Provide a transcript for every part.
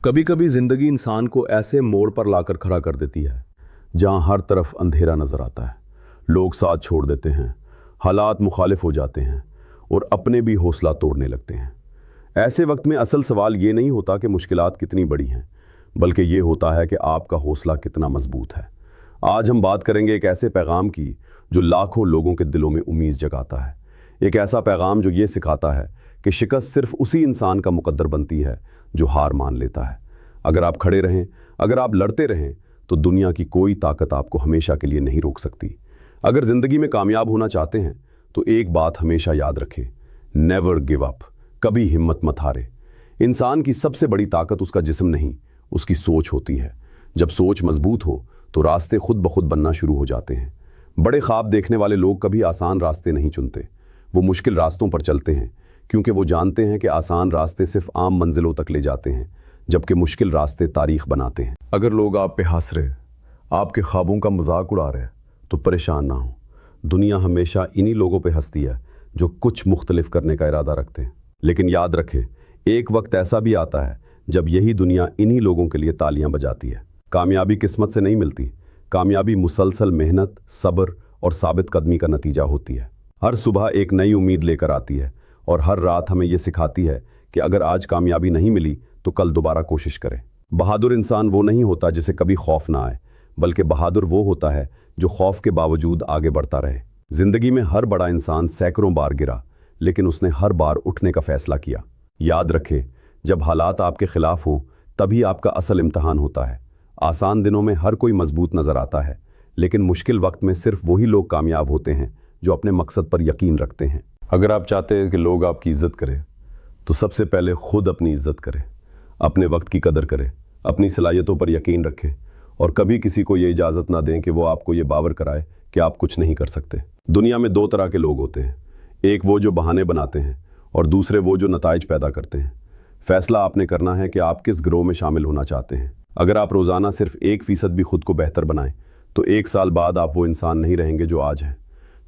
कभी कभी जिंदगी इंसान को ऐसे मोड़ पर लाकर खड़ा कर देती है जहां हर तरफ अंधेरा नजर आता है। लोग साथ छोड़ देते हैं, हालात मुखालिफ हो जाते हैं और अपने भी हौसला तोड़ने लगते हैं। ऐसे वक्त में असल सवाल ये नहीं होता कि मुश्किलात कितनी बड़ी हैं, बल्कि ये होता है कि आपका हौसला कितना मजबूत है। आज हम बात करेंगे एक ऐसे पैगाम की जो लाखों लोगों के दिलों में उम्मीद जगाता है। एक ऐसा पैगाम जो ये सिखाता है कि शिकस्त सिर्फ उसी इंसान का मुकद्दर बनती है जो हार मान लेता है। अगर आप खड़े रहें, अगर आप लड़ते रहें, तो दुनिया की कोई ताकत आपको हमेशा के लिए नहीं रोक सकती। अगर ज़िंदगी में कामयाब होना चाहते हैं तो एक बात हमेशा याद रखें, नेवर गिव अप। कभी हिम्मत मत हारे। इंसान की सबसे बड़ी ताकत उसका जिस्म नहीं, उसकी सोच होती है। जब सोच मजबूत हो तो रास्ते खुद ब खुद बनना शुरू हो जाते हैं। बड़े ख्वाब देखने वाले लोग कभी आसान रास्ते नहीं चुनते, वो मुश्किल रास्तों पर चलते हैं, क्योंकि वो जानते हैं कि आसान रास्ते सिर्फ आम मंजिलों तक ले जाते हैं, जबकि मुश्किल रास्ते तारीख बनाते हैं। अगर लोग आप पे हंस रहे, आपके ख्वाबों का मजाक उड़ा रहे, तो परेशान ना हो। दुनिया हमेशा इन्हीं लोगों पे हंसती है जो कुछ मुख्तलिफ करने का इरादा रखते हैं। लेकिन याद रखें, एक वक्त ऐसा भी आता है जब यही दुनिया इन्हीं लोगों के लिए तालियां बजाती है। कामयाबी किस्मत से नहीं मिलती, कामयाबी मुसलसल मेहनत, सब्र और साबित कदमी का नतीजा होती है। हर सुबह एक नई उम्मीद लेकर आती है और हर रात हमें ये सिखाती है कि अगर आज कामयाबी नहीं मिली तो कल दोबारा कोशिश करें। बहादुर इंसान वो नहीं होता जिसे कभी खौफ ना आए, बल्कि बहादुर वो होता है जो खौफ के बावजूद आगे बढ़ता रहे। जिंदगी में हर बड़ा इंसान सैकड़ों बार गिरा, लेकिन उसने हर बार उठने का फैसला किया। याद रखें, जब हालात आपके खिलाफ हों तभी आपका असल इम्तहान होता है। आसान दिनों में हर कोई मजबूत नजर आता है, लेकिन मुश्किल वक्त में सिर्फ वही लोग कामयाब होते हैं जो अपने मकसद पर यकीन रखते हैं। अगर आप चाहते हैं कि लोग आपकी इज्जत करें, तो सबसे पहले खुद अपनी इज्जत करें। अपने वक्त की कदर करें, अपनी सलाहियतों पर यकीन रखें और कभी किसी को ये इजाज़त ना दें कि वो आपको ये बावर कराए कि आप कुछ नहीं कर सकते। दुनिया में दो तरह के लोग होते हैं, एक वो जो बहाने बनाते हैं और दूसरे वो जो नताइज पैदा करते हैं। फैसला आपने करना है कि आप किस गिरोह में शामिल होना चाहते हैं। अगर आप रोज़ाना सिर्फ 1% भी खुद को बेहतर बनाएं तो 1 साल बाद आप वो इंसान नहीं रहेंगे जो आज हैं।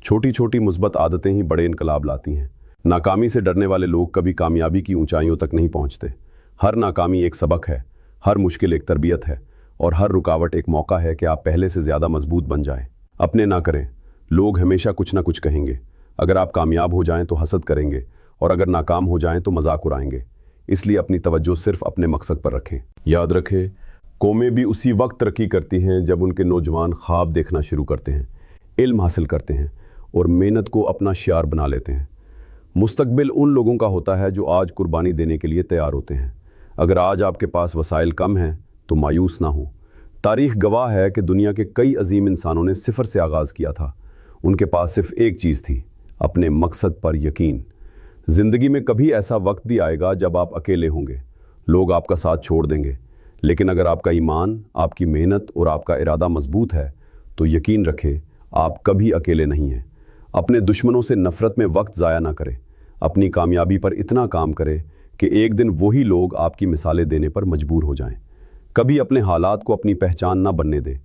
छोटी छोटी मुस्बत आदतें ही बड़े इनकलाब लाती हैं। नाकामी से डरने वाले लोग कभी कामयाबी की ऊंचाइयों तक नहीं पहुंचते। हर नाकामी एक सबक है, हर मुश्किल एक तरबियत है और हर रुकावट एक मौका है कि आप पहले से ज़्यादा मजबूत बन जाएं। अपने ना करें, लोग हमेशा कुछ ना कुछ कहेंगे। अगर आप कामयाब हो जाएं तो हसद करेंगे और अगर नाकाम हो जाएं तो मजाक उड़ाएंगे। इसलिए अपनी तवज्जो सिर्फ अपने मकसद पर रखें। याद रखें, कौमें भी उसी वक्त तरक्की करती हैं जब उनके नौजवान ख्वाब देखना शुरू करते हैं, इल्म हासिल करते हैं और मेहनत को अपना शियार बना लेते हैं। मुस्तकबिल उन लोगों का होता है जो आज कुर्बानी देने के लिए तैयार होते हैं। अगर आज आपके पास वसाइल कम हैं तो मायूस ना हो। तारीख़ गवाह है कि दुनिया के कई अजीम इंसानों ने सिफर से आगाज़ किया था। उनके पास सिर्फ एक चीज़ थी, अपने मकसद पर यकीन। ज़िंदगी में कभी ऐसा वक्त भी आएगा जब आप अकेले होंगे, लोग आपका साथ छोड़ देंगे, लेकिन अगर आपका ईमान, आपकी मेहनत और आपका इरादा मजबूत है तो यकीन रखें, आप कभी अकेले नहीं हैं। अपने दुश्मनों से नफ़रत में वक्त ज़ाया ना करें। अपनी कामयाबी पर इतना काम करें कि एक दिन वही लोग आपकी मिसालें देने पर मजबूर हो जाएं। कभी अपने हालात को अपनी पहचान ना बनने दें।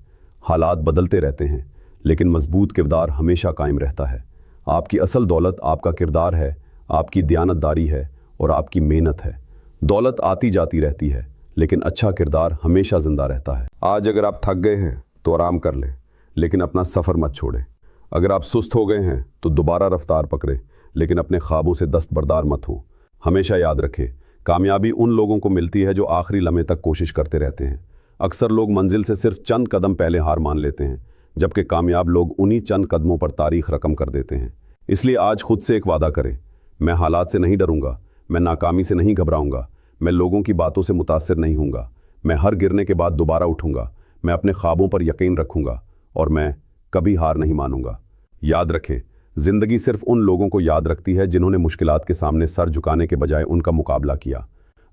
हालात बदलते रहते हैं, लेकिन मजबूत किरदार हमेशा कायम रहता है। आपकी असल दौलत आपका किरदार है, आपकी दयानतदारी है और आपकी मेहनत है। दौलत आती जाती रहती है, लेकिन अच्छा किरदार हमेशा ज़िंदा रहता है। आज अगर आप थक गए हैं तो आराम कर लें, लेकिन अपना सफ़र मत छोड़ें। अगर आप सुस्त हो गए हैं तो दोबारा रफ्तार पकड़ें, लेकिन अपने ख्वाबों से दस्तबरदार मत हो। हमेशा याद रखें, कामयाबी उन लोगों को मिलती है जो आखिरी लम्हे तक कोशिश करते रहते हैं। अक्सर लोग मंजिल से सिर्फ चंद कदम पहले हार मान लेते हैं, जबकि कामयाब लोग उन्हीं चंद कदमों पर तारीख रकम कर देते हैं। इसलिए आज खुद से एक वादा करें, मैं हालात से नहीं डरूंगा, मैं नाकामी से नहीं घबराऊंगा, मैं लोगों की बातों से मुतासिर नहीं हूँगा, मैं हर गिरने के बाद दोबारा उठूंगा, मैं अपने ख्वाबों पर यकीन रखूंगा और मैं कभी हार नहीं मानूंगा। याद रखें, ज़िंदगी सिर्फ उन लोगों को याद रखती है जिन्होंने मुश्किलात के सामने सर झुकाने के बजाय उनका मुकाबला किया।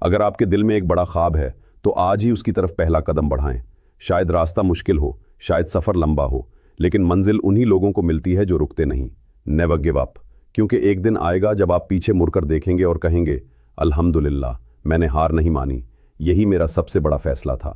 अगर आपके दिल में एक बड़ा ख्वाब है तो आज ही उसकी तरफ पहला कदम बढ़ाएं। शायद रास्ता मुश्किल हो, शायद सफ़र लंबा हो, लेकिन मंजिल उन्हीं लोगों को मिलती है जो रुकते नहीं। नेवर गिव अप, क्योंकि एक दिन आएगा जब आप पीछे मुड़कर देखेंगे और कहेंगे, अल्हम्दुलिल्लाह, मैंने हार नहीं मानी, यही मेरा सबसे बड़ा फैसला था।